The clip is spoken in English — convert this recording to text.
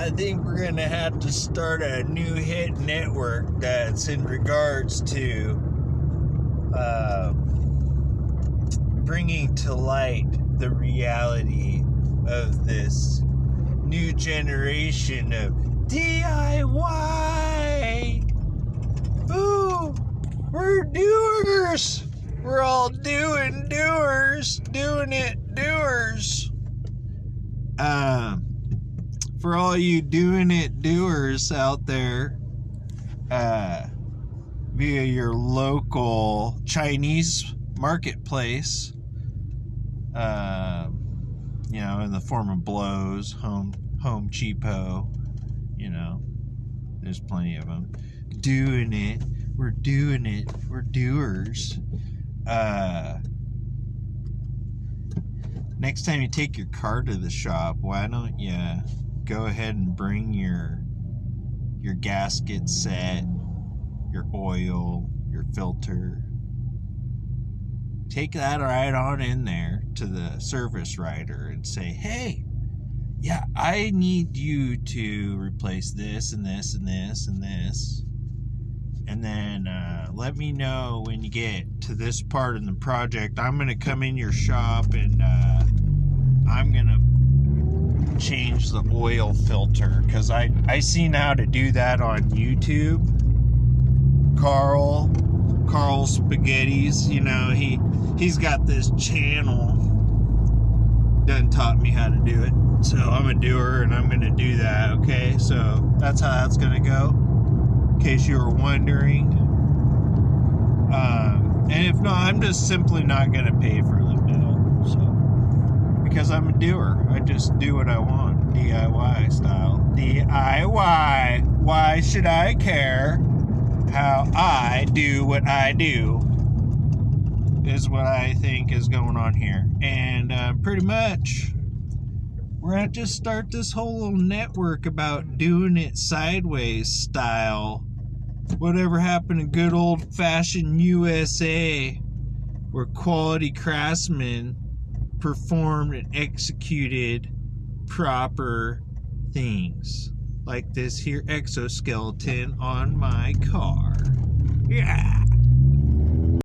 I think we're going to have to start a new hit network that's in regards to bringing to light the reality of this new generation of DIY. Ooh, we're doers. We're all doing doers. For all you doing it doers out there, via your local Chinese marketplace, in the form of Blows, Home Cheapo, there's plenty of them. Doing it, we're doers. Next time you take your car to the shop, why don't you go ahead and bring your gasket set, your oil, your filter. Take that right on in there to the service writer and say, hey, yeah, I need you to replace this and this and this and this. And then let me know when you get to this part in the project. I'm going to come in your shop and I'm going to change the oil filter, because I seen how to do that on YouTube. Carl Spaghetti's, he's got this channel, done taught me how to do it. So I'm a doer and I'm gonna do that. Okay, so that's how that's gonna go, in case you were wondering. And if not, I'm just simply not gonna pay for the bill, so, because I'm a doer. I just do what I want, DIY style. DIY. Why should I care how I do what I do? Is what I think is going on here. And pretty much, we're going to just start this whole little network about doing it sideways style. Whatever happened to good old-fashioned USA, where quality craftsmen performed and executed proper things, like this here exoskeleton on my car. Yeah.